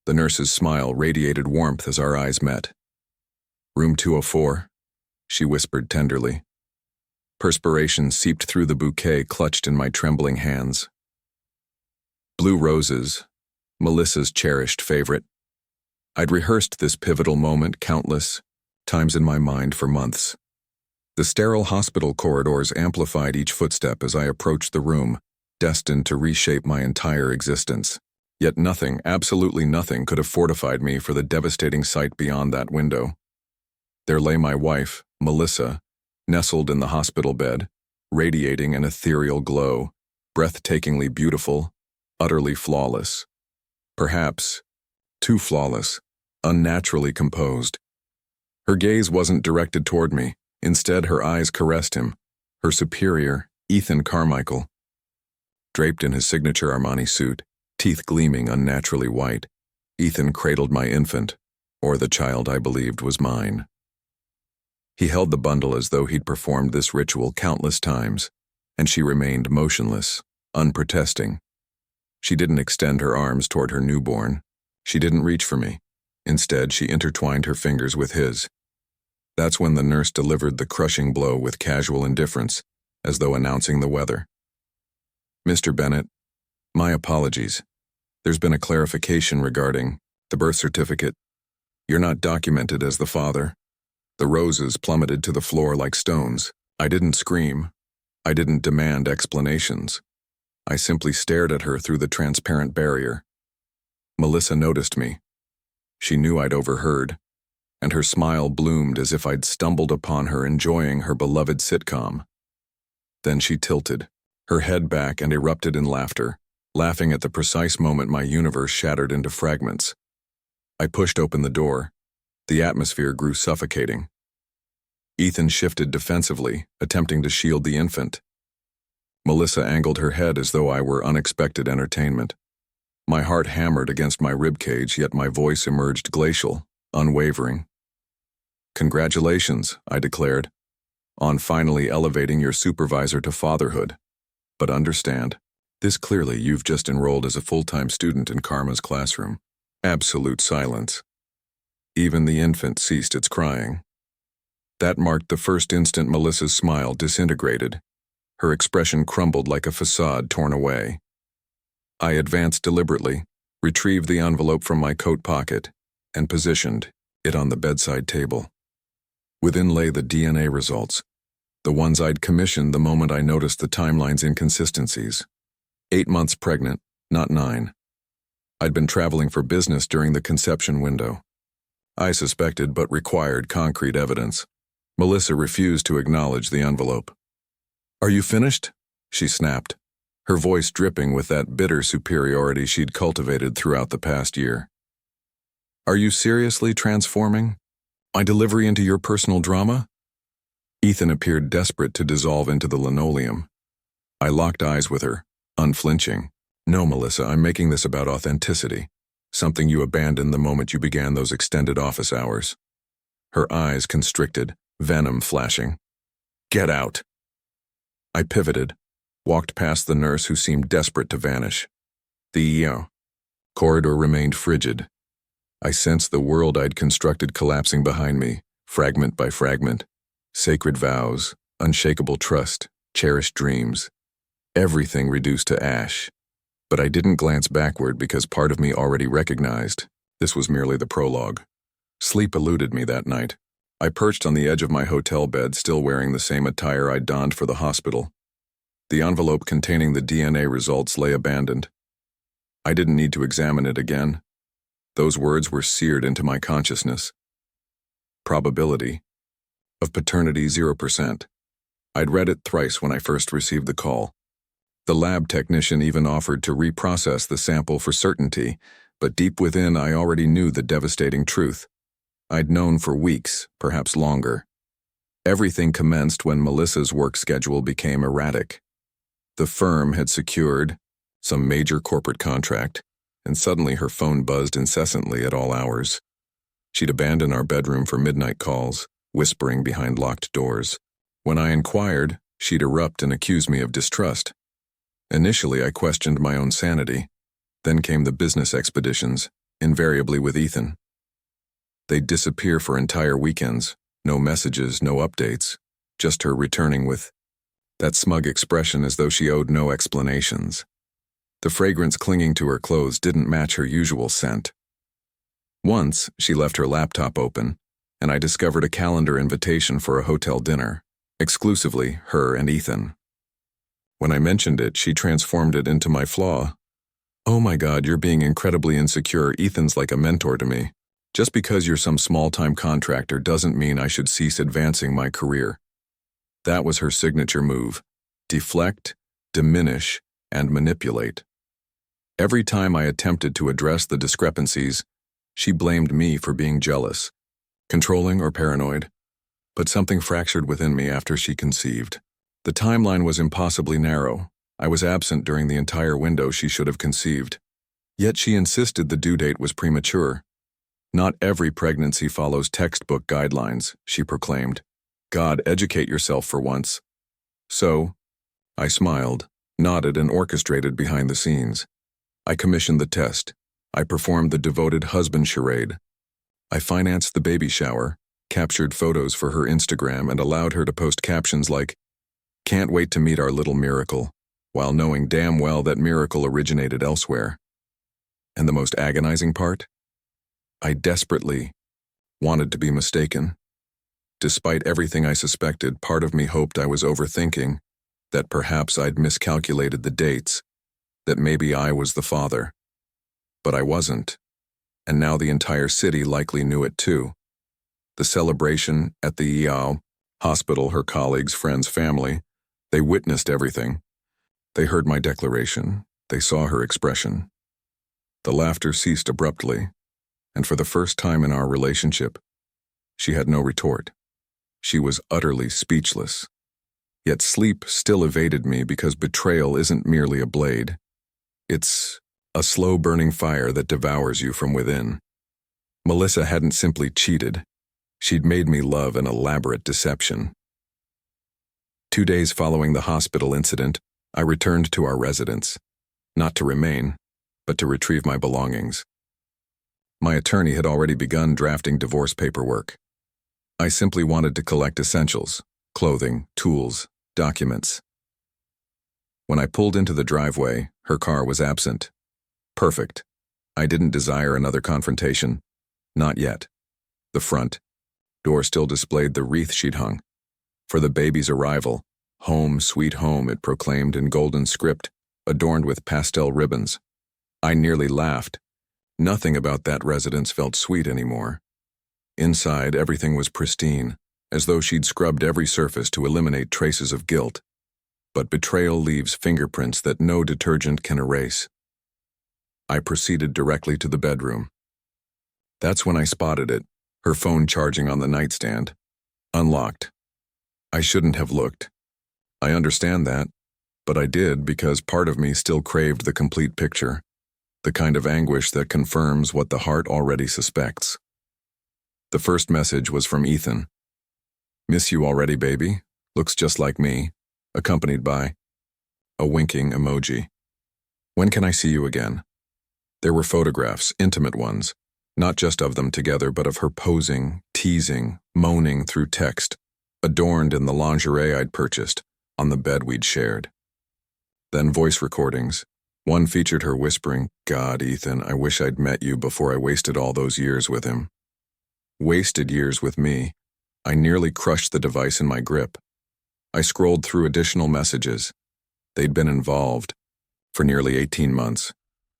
The nurse's smile radiated warmth as our eyes met. "Room 204, she whispered tenderly. Perspiration seeped through the bouquet clutched in my trembling hands. Blue roses, Melissa's cherished favorite. I'd rehearsed this pivotal moment countless times in my mind for months. The sterile hospital corridors amplified each footstep as I approached the room, destined to reshape my entire existence. Yet nothing, absolutely nothing, could have fortified me for the devastating sight beyond that window. There lay my wife, Melissa, nestled in the hospital bed, radiating an ethereal glow, breathtakingly beautiful, utterly flawless. Perhaps too flawless, unnaturally composed. Her gaze wasn't directed toward me. Instead, her eyes caressed him, her superior, Ethan Carmichael. Draped in his signature Armani suit, teeth gleaming unnaturally white, Ethan cradled my infant, or the child I believed was mine. He held the bundle as though he'd performed this ritual countless times, and she remained motionless, unprotesting. She didn't extend her arms toward her newborn. She didn't reach for me. Instead, she intertwined her fingers with his. That's when the nurse delivered the crushing blow with casual indifference, as though announcing the weather. "Mr. Bennett, my apologies. There's been a clarification regarding the birth certificate. You're not documented as the father." The roses plummeted to the floor like stones. I didn't scream. I didn't demand explanations. I simply stared at her through the transparent barrier. Melissa noticed me. She knew I'd overheard, and her smile bloomed as if I'd stumbled upon her enjoying her beloved sitcom. Then she tilted, her head back, and erupted in laughter, laughing at the precise moment my universe shattered into fragments. I pushed open the door. The atmosphere grew suffocating. Ethan shifted defensively, attempting to shield the infant. Melissa angled her head as though I were unexpected entertainment. My heart hammered against my ribcage, yet my voice emerged glacial, unwavering. "Congratulations," I declared, "on finally elevating your supervisor to fatherhood. But understand, this clearly you've just enrolled as a full-time student in Karma's classroom." Absolute silence. Even the infant ceased its crying. That marked the first instant Melissa's smile disintegrated. Her expression crumbled like a facade torn away. I advanced deliberately, retrieved the envelope from my coat pocket, and positioned it on the bedside table. Within lay the DNA results, the ones I'd commissioned the moment I noticed the timeline's inconsistencies. 8 months pregnant, not 9. I'd been traveling for business during the conception window. I suspected but required concrete evidence. Melissa refused to acknowledge the envelope. "Are you finished?" she snapped, her voice dripping with that bitter superiority she'd cultivated throughout the past year. "Are you seriously transforming my delivery into your personal drama?" Ethan appeared desperate to dissolve into the linoleum. I locked eyes with her, unflinching. "No, Melissa, I'm making this about authenticity, something you abandoned the moment you began those extended office hours." Her eyes constricted, venom flashing. "Get out." I pivoted, walked past the nurse who seemed desperate to vanish. The corridor remained frigid. I sensed the world I'd constructed collapsing behind me, fragment by fragment. Sacred vows, unshakable trust, cherished dreams. Everything reduced to ash. But I didn't glance backward because part of me already recognized this was merely the prologue. Sleep eluded me that night. I perched on the edge of my hotel bed, still wearing the same attire I'd donned for the hospital. The envelope containing the DNA results lay abandoned. I didn't need to examine it again. Those words were seared into my consciousness. Probability of paternity 0%. I'd read it thrice when I first received the call. The lab technician even offered to reprocess the sample for certainty, but deep within I already knew the devastating truth. I'd known for weeks, perhaps longer. Everything commenced when Melissa's work schedule became erratic. The firm had secured some major corporate contract, and suddenly her phone buzzed incessantly at all hours. She'd abandon our bedroom for midnight calls, whispering behind locked doors. When I inquired, she'd erupt and accuse me of distrust. Initially, I questioned my own sanity. Then came the business expeditions, invariably with Ethan. They'd disappear for entire weekends, no messages, no updates, just her returning with that smug expression as though she owed no explanations. The fragrance clinging to her clothes didn't match her usual scent. Once, she left her laptop open, and I discovered a calendar invitation for a hotel dinner, exclusively her and Ethan. When I mentioned it, she transformed it into my flaw. "Oh my God, you're being incredibly insecure. Ethan's like a mentor to me. Just because you're some small-time contractor doesn't mean I should cease advancing my career." That was her signature move: deflect, diminish, and manipulate. Every time I attempted to address the discrepancies, she blamed me for being jealous, controlling, or paranoid. But something fractured within me after she conceived. The timeline was impossibly narrow. I was absent during the entire window she should have conceived. Yet she insisted the due date was premature. "Not every pregnancy follows textbook guidelines," she proclaimed. "God, educate yourself for once." So, I smiled, nodded, and orchestrated behind the scenes. I commissioned the test. I performed the devoted husband charade. I financed the baby shower, captured photos for her Instagram, and allowed her to post captions like, "Can't wait to meet our little miracle," while knowing damn well that miracle originated elsewhere. And the most agonizing part? I desperately wanted to be mistaken. Despite everything I suspected, part of me hoped I was overthinking, that perhaps I'd miscalculated the dates, that maybe I was the father. But I wasn't, and now the entire city likely knew it too. The celebration at the EAL hospital, her colleagues, friends, family, they witnessed everything. They heard my declaration. They saw her expression. The laughter ceased abruptly, and for the first time in our relationship, she had no retort. She was utterly speechless. Yet sleep still evaded me because betrayal isn't merely a blade. It's a slow-burning fire that devours you from within. Melissa hadn't simply cheated. She'd made me love an elaborate deception. 2 days following the hospital incident, I returned to our residence, not to remain, but to retrieve my belongings. My attorney had already begun drafting divorce paperwork. I simply wanted to collect essentials: clothing, tools, documents. When I pulled into the driveway, her car was absent. Perfect. I didn't desire another confrontation. Not yet. The front door still displayed the wreath she'd hung. For the baby's arrival, "Home, sweet home," it proclaimed in golden script, adorned with pastel ribbons. I nearly laughed. Nothing about that residence felt sweet anymore. Inside, everything was pristine, as though she'd scrubbed every surface to eliminate traces of guilt. But betrayal leaves fingerprints that no detergent can erase. I proceeded directly to the bedroom. That's when I spotted it, her phone charging on the nightstand. Unlocked. I shouldn't have looked. I understand that, but I did because part of me still craved the complete picture, the kind of anguish that confirms what the heart already suspects. The first message was from Ethan. "Miss you already, baby. Looks just like me," accompanied by a winking emoji. "When can I see you again?" There were photographs, intimate ones, not just of them together, but of her posing, teasing, moaning through text, adorned in the lingerie I'd purchased, on the bed we'd shared. Then voice recordings. One featured her whispering, "God, Ethan, I wish I'd met you before I wasted all those years with him." Wasted years with me. I nearly crushed the device in my grip. I scrolled through additional messages. They'd been involved for nearly 18 months.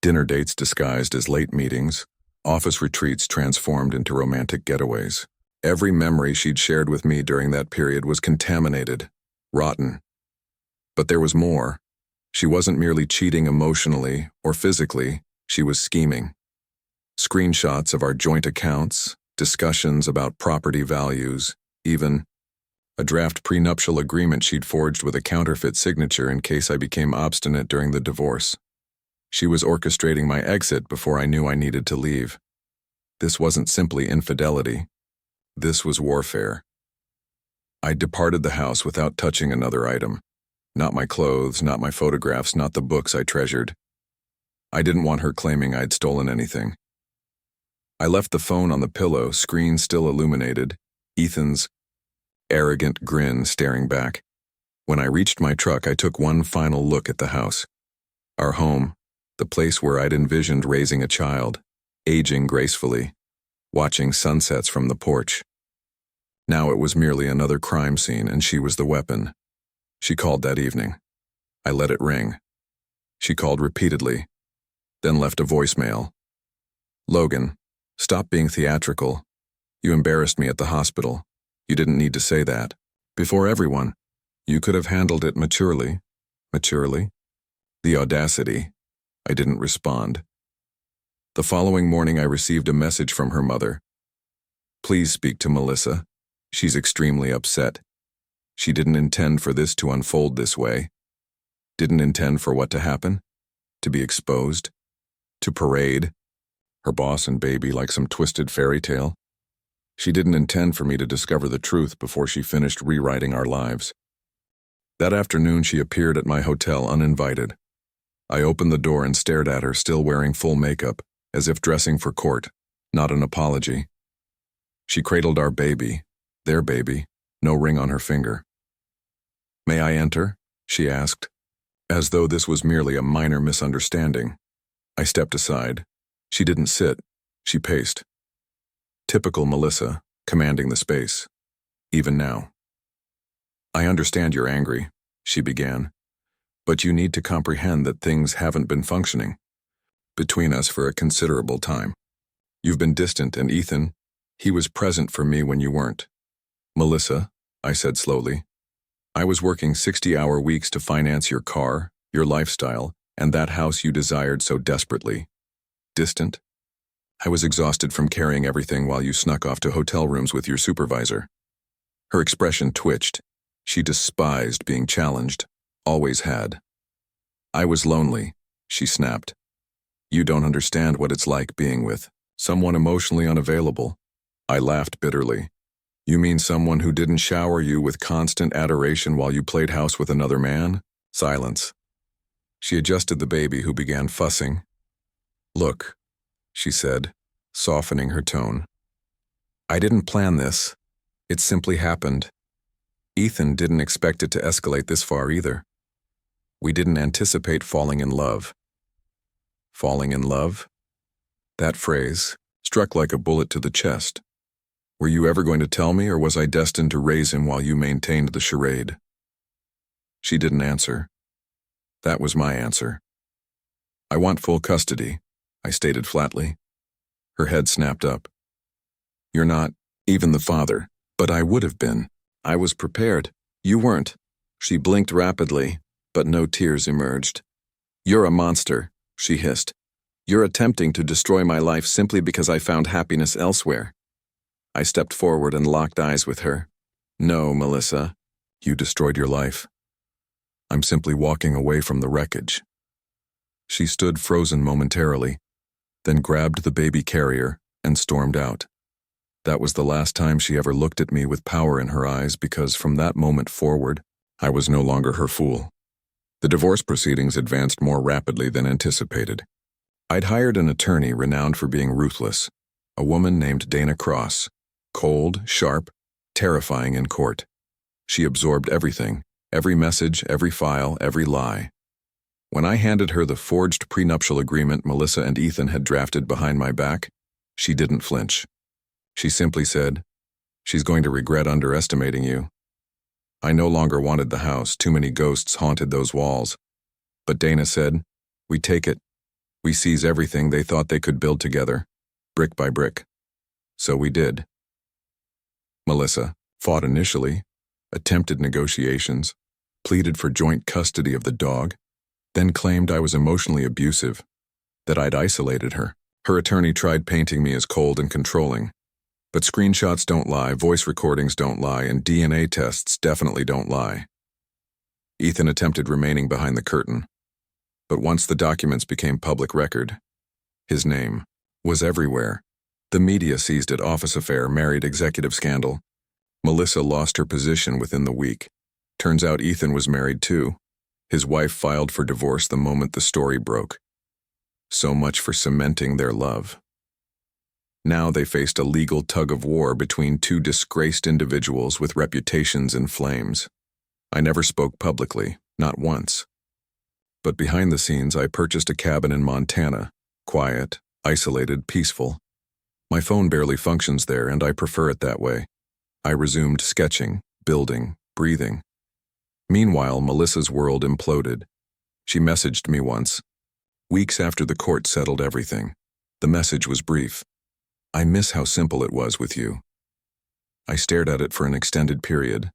Dinner dates disguised as late meetings, office retreats transformed into romantic getaways. Every memory she'd shared with me during that period was contaminated, rotten. But there was more. She wasn't merely cheating emotionally or physically, she was scheming. Screenshots of our joint accounts, discussions about property values, even a draft prenuptial agreement she'd forged with a counterfeit signature in case I became obstinate during the divorce. She was orchestrating my exit before I knew I needed to leave. This wasn't simply infidelity. This was warfare. I departed the house without touching another item. Not my clothes, not my photographs, not the books I treasured. I didn't want her claiming I'd stolen anything. I left the phone on the pillow, screen still illuminated, Ethan's arrogant grin staring back. When I reached my truck, I took one final look at the house. Our home, the place where I'd envisioned raising a child, aging gracefully, watching sunsets from the porch. Now it was merely another crime scene, and she was the weapon. She called that evening. I let it ring. She called repeatedly, then left a voicemail. "Logan, stop being theatrical. You embarrassed me at the hospital. You didn't need to say that. Before everyone. You could have handled it maturely." Maturely? The audacity. I didn't respond. The following morning I received a message from her mother. "Please speak to Melissa. She's extremely upset. She didn't intend for this to unfold this way. Didn't intend for what to happen? To be exposed? To parade her boss and baby like some twisted fairy tale? She didn't intend for me to discover the truth before she finished rewriting our lives." That afternoon she appeared at my hotel uninvited. I opened the door and stared at her, still wearing full makeup, as if dressing for court, not an apology. She cradled our baby, their baby, no ring on her finger. "May I enter?" she asked, as though this was merely a minor misunderstanding. I stepped aside. She didn't sit, she paced. Typical Melissa, commanding the space. Even now. "I understand you're angry," she began, "but you need to comprehend that things haven't been functioning between us for a considerable time. You've been distant, and Ethan, he was present for me when you weren't." "Melissa," I said slowly, "I was working 60-hour weeks to finance your car, your lifestyle, and that house you desired so desperately. Distant? I was exhausted from carrying everything while you snuck off to hotel rooms with your supervisor." Her expression twitched. She despised being challenged, always had. "I was lonely," she snapped. "You don't understand what it's like being with someone emotionally unavailable." I laughed bitterly. "You mean someone who didn't shower you with constant adoration while you played house with another man?" Silence. She adjusted the baby, who began fussing. "Look," she said, softening her tone. "I didn't plan this. It simply happened. Ethan didn't expect it to escalate this far either. We didn't anticipate falling in love." Falling in love? That phrase struck like a bullet to the chest. Were you ever going to tell me, or was I destined to raise him while you maintained the charade? She didn't answer. That was my answer. "I want full custody," I stated flatly. Her head snapped up. "You're not even the father, but I would have been. I was prepared. You weren't." She blinked rapidly, but no tears emerged. "You're a monster," she hissed. "You're attempting to destroy my life simply because I found happiness elsewhere." I stepped forward and locked eyes with her. "No, Melissa, you destroyed your life. I'm simply walking away from the wreckage." She stood frozen momentarily, then grabbed the baby carrier and stormed out. That was the last time she ever looked at me with power in her eyes, because from that moment forward, I was no longer her fool. The divorce proceedings advanced more rapidly than anticipated. I'd hired an attorney renowned for being ruthless, a woman named Dana Cross, cold, sharp, terrifying in court. She absorbed everything, every message, every file, every lie. When I handed her the forged prenuptial agreement Melissa and Ethan had drafted behind my back, she didn't flinch. She simply said, "She's going to regret underestimating you." I no longer wanted the house. Too many ghosts haunted those walls. But Dana said, "We take it. We seize everything they thought they could build together, brick by brick." So we did. Melissa fought initially, attempted negotiations, pleaded for joint custody of the dog, then claimed I was emotionally abusive, that I'd isolated her. Her attorney tried painting me as cold and controlling. But screenshots don't lie, voice recordings don't lie, and DNA tests definitely don't lie. Ethan attempted remaining behind the curtain. But once the documents became public record, his name was everywhere. The media seized it, office affair, married executive scandal. Melissa lost her position within the week. Turns out Ethan was married too. His wife filed for divorce the moment the story broke. So much for cementing their love. Now they faced a legal tug-of-war between two disgraced individuals with reputations in flames. I never spoke publicly, not once. But behind the scenes, I purchased a cabin in Montana, quiet, isolated, peaceful. My phone barely functions there, and I prefer it that way. I resumed sketching, building, breathing. Meanwhile, Melissa's world imploded. She messaged me once, weeks after the court settled everything. The message was brief. I miss how simple it was with you. I stared at it for an extended period,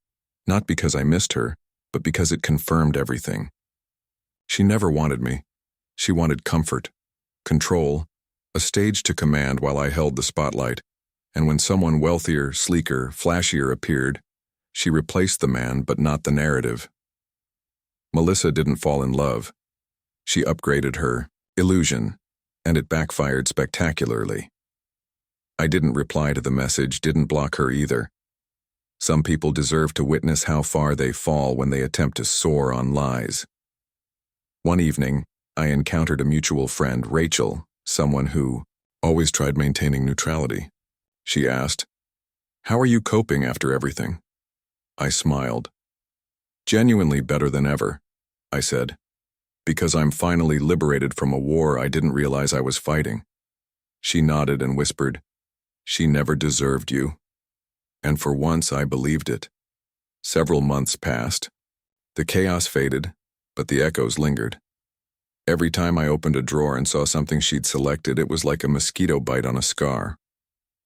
not because I missed her, but because it confirmed everything. She never wanted me. She wanted comfort, control, a stage to command while I held the spotlight, and when someone wealthier, sleeker, flashier appeared, she replaced the man but not the narrative. Melissa didn't fall in love. She upgraded her illusion, and it backfired spectacularly. I didn't reply to the message, didn't block her either. Some people deserve to witness how far they fall when they attempt to soar on lies. One evening, I encountered a mutual friend, Rachel, someone who always tried maintaining neutrality. She asked, "How are you coping after everything?" I smiled. "Genuinely better than ever," I said, "because I'm finally liberated from a war I didn't realize I was fighting." She nodded and whispered, "She never deserved you." And for once I believed it. Several months passed. The chaos faded, but the echoes lingered. Every time I opened a drawer and saw something she'd selected, it was like a mosquito bite on a scar.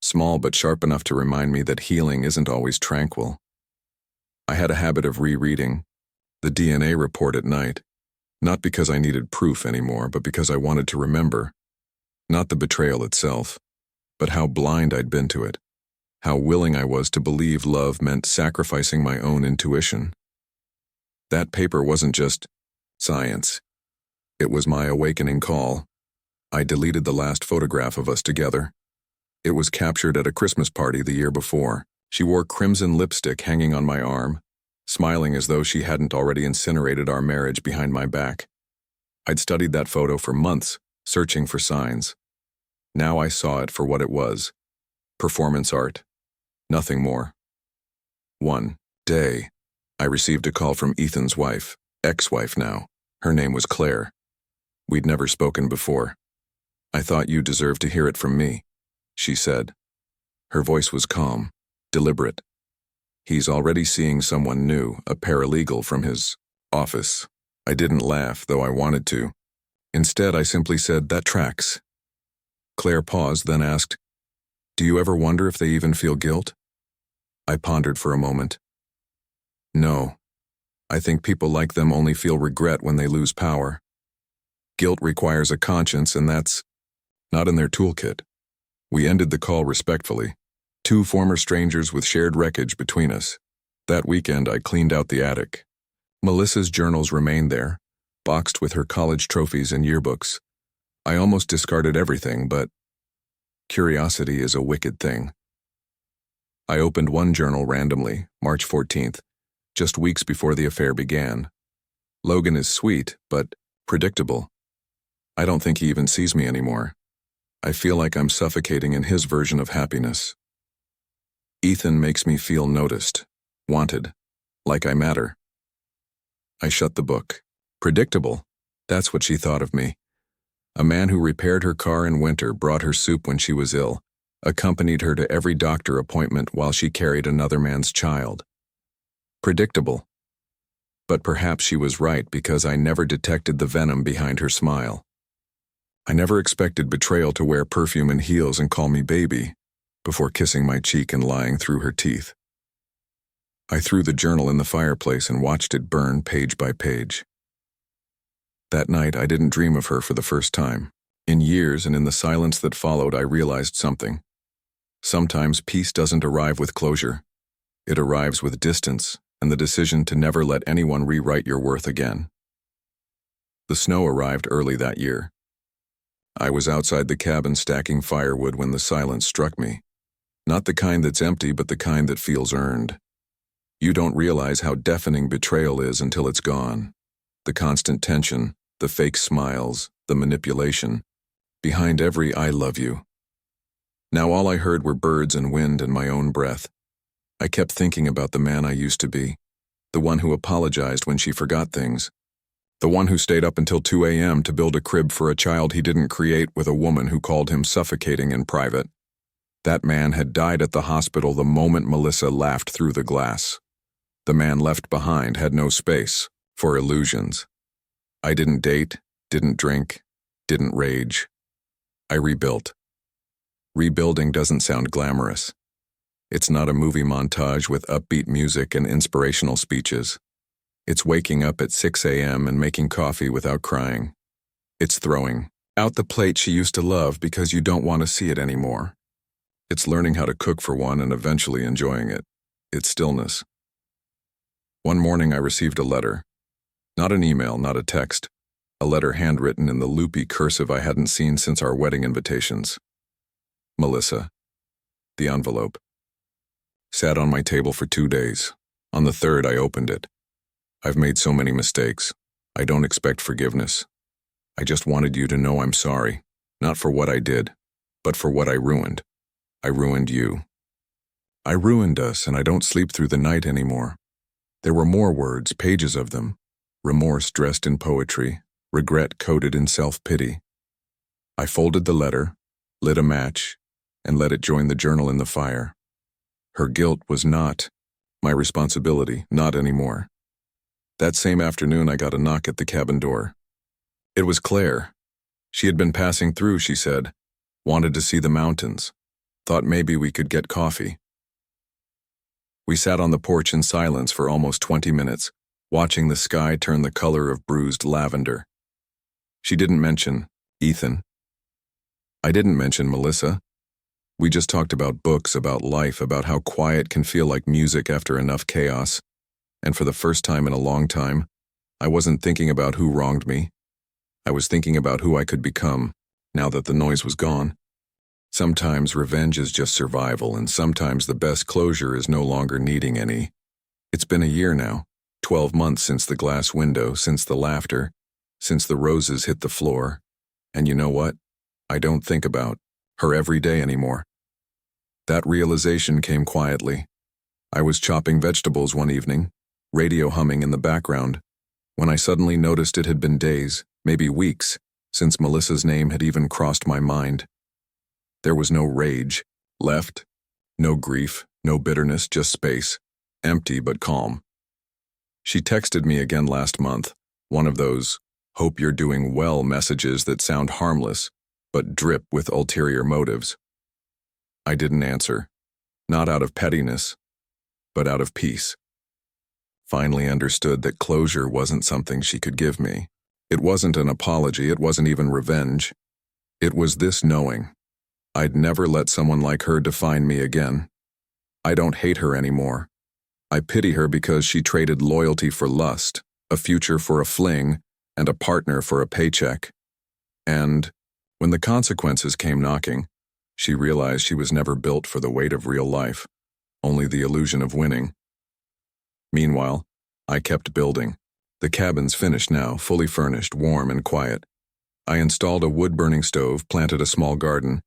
Small but sharp enough to remind me that healing isn't always tranquil. I had a habit of rereading the DNA report at night, not because I needed proof anymore, but because I wanted to remember. Not the betrayal itself, but how blind I'd been to it, how willing I was to believe love meant sacrificing my own intuition. That paper wasn't just science. It was my awakening call. I deleted the last photograph of us together. It was captured at a Christmas party the year before. She wore crimson lipstick hanging on my arm, smiling as though she hadn't already incinerated our marriage behind my back. I'd studied that photo for months, searching for signs. Now I saw it for what it was. Performance art. Nothing more. One day, I received a call from Ethan's wife, ex-wife now. Her name was Claire. We'd never spoken before. "I thought you deserved to hear it from me," she said. Her voice was calm, deliberate. "He's already seeing someone new, a paralegal from his office." I didn't laugh, though I wanted to. Instead, I simply said, "That tracks." Claire paused, then asked, "Do you ever wonder if they even feel guilt?" I pondered for a moment. "No. I think people like them only feel regret when they lose power. Guilt requires a conscience, and that's not in their toolkit." We ended the call respectfully, two former strangers with shared wreckage between us. That weekend, I cleaned out the attic. Melissa's journals remained there, boxed with her college trophies and yearbooks. I almost discarded everything, but curiosity is a wicked thing. I opened one journal randomly, March 14th, just weeks before the affair began. Logan is sweet, but predictable. I don't think he even sees me anymore. I feel like I'm suffocating in his version of happiness. Ethan makes me feel noticed, wanted, like I matter. I shut the book. Predictable. That's what she thought of me. A man who repaired her car in winter, brought her soup when she was ill, accompanied her to every doctor appointment while she carried another man's child. Predictable. But perhaps she was right, because I never detected the venom behind her smile. I never expected betrayal to wear perfume and heels and call me baby, before kissing my cheek and lying through her teeth. I threw the journal in the fireplace and watched it burn page by page. That night, I didn't dream of her for the first time. In years, and in the silence that followed, I realized something. Sometimes peace doesn't arrive with closure. It arrives with distance and the decision to never let anyone rewrite your worth again. The snow arrived early that year. I was outside the cabin stacking firewood when the silence struck me. Not the kind that's empty, but the kind that feels earned. You don't realize how deafening betrayal is until it's gone. The constant tension, the fake smiles, the manipulation. Behind every "I love you." Now all I heard were birds and wind and my own breath. I kept thinking about the man I used to be, the one who apologized when she forgot things, the one who stayed up until 2 a.m. to build a crib for a child he didn't create with a woman who called him suffocating in private. That man had died at the hospital the moment Melissa laughed through the glass. The man left behind had no space for illusions. I didn't date, didn't drink, didn't rage. I rebuilt. Rebuilding doesn't sound glamorous. It's not a movie montage with upbeat music and inspirational speeches. It's waking up at 6 a.m. and making coffee without crying. It's throwing out the plate she used to love because you don't want to see it anymore. It's learning how to cook for one and eventually enjoying it. It's stillness. One morning I received a letter. Not an email, not a text. A letter handwritten in the loopy cursive I hadn't seen since our wedding invitations. Melissa. The envelope. Sat on my table for 2 days. On the third, I opened it. I've made so many mistakes. I don't expect forgiveness. I just wanted you to know I'm sorry. Not for what I did, but for what I ruined. I ruined you. I ruined us, and I don't sleep through the night anymore. There were more words, pages of them. Remorse dressed in poetry, regret coated in self-pity. I folded the letter, lit a match, and let it join the journal in the fire. Her guilt was not my responsibility, not anymore. That same afternoon, I got a knock at the cabin door. It was Claire. She had been passing through, she said. Wanted to see the mountains. Thought maybe we could get coffee. We sat on the porch in silence for almost 20 minutes, watching the sky turn the color of bruised lavender. She didn't mention Ethan. I didn't mention Melissa. We just talked about books, about life, about how quiet can feel like music after enough chaos. And for the first time in a long time, I wasn't thinking about who wronged me. I was thinking about who I could become, now that the noise was gone. Sometimes revenge is just survival, and sometimes the best closure is no longer needing any. It's been a year now, 12 months since the glass window, since the laughter, since the roses hit the floor. And you know what? I don't think about her every day anymore. That realization came quietly. I was chopping vegetables one evening, radio humming in the background, when I suddenly noticed it had been days, maybe weeks, since Melissa's name had even crossed my mind. There was no rage left, no grief, no bitterness, just space, empty but calm. She texted me again last month, one of those "hope you're doing well" messages that sound harmless, but drip with ulterior motives. I didn't answer, not out of pettiness, but out of peace. Finally understood that closure wasn't something she could give me. It wasn't an apology, it wasn't even revenge. It was this knowing. I'd never let someone like her define me again. I don't hate her anymore. I pity her because she traded loyalty for lust, a future for a fling, and a partner for a paycheck. And when the consequences came knocking, she realized she was never built for the weight of real life, only the illusion of winning. Meanwhile, I kept building. The cabin's finished now, fully furnished, warm and quiet. I installed a wood-burning stove, planted a small garden,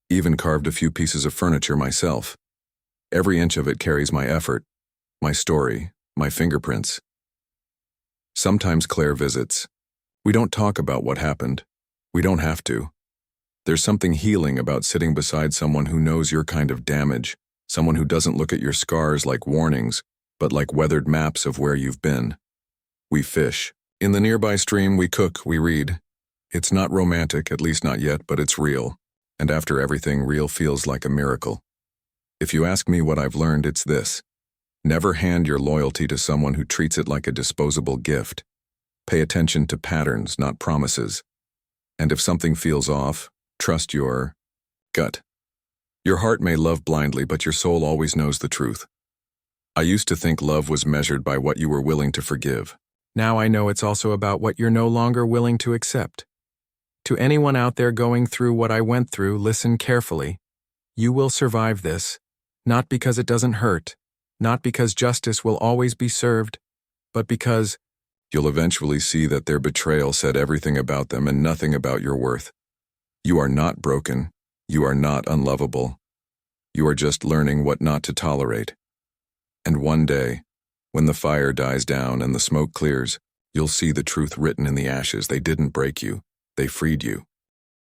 even carved a few pieces of furniture myself. Every inch of it carries my effort, my story, my fingerprints. Sometimes Claire visits. We don't talk about what happened. We don't have to. There's something healing about sitting beside someone who knows your kind of damage, someone who doesn't look at your scars like warnings, but like weathered maps of where you've been. We fish. In the nearby stream, we cook, we read. It's not romantic, at least not yet, but it's real. And after everything, real feels like a miracle. If you ask me what I've learned, it's this. Never hand your loyalty to someone who treats it like a disposable gift. Pay attention to patterns, not promises. And if something feels off, trust your gut. Your heart may love blindly, but your soul always knows the truth. I used to think love was measured by what you were willing to forgive. Now I know it's also about what you're no longer willing to accept. To anyone out there going through what I went through, listen carefully. You will survive this, not because it doesn't hurt, not because justice will always be served, but because you'll eventually see that their betrayal said everything about them and nothing about your worth. You are not broken. You are not unlovable. You are just learning what not to tolerate. And one day, when the fire dies down and the smoke clears, you'll see the truth written in the ashes. They didn't break you, they freed you.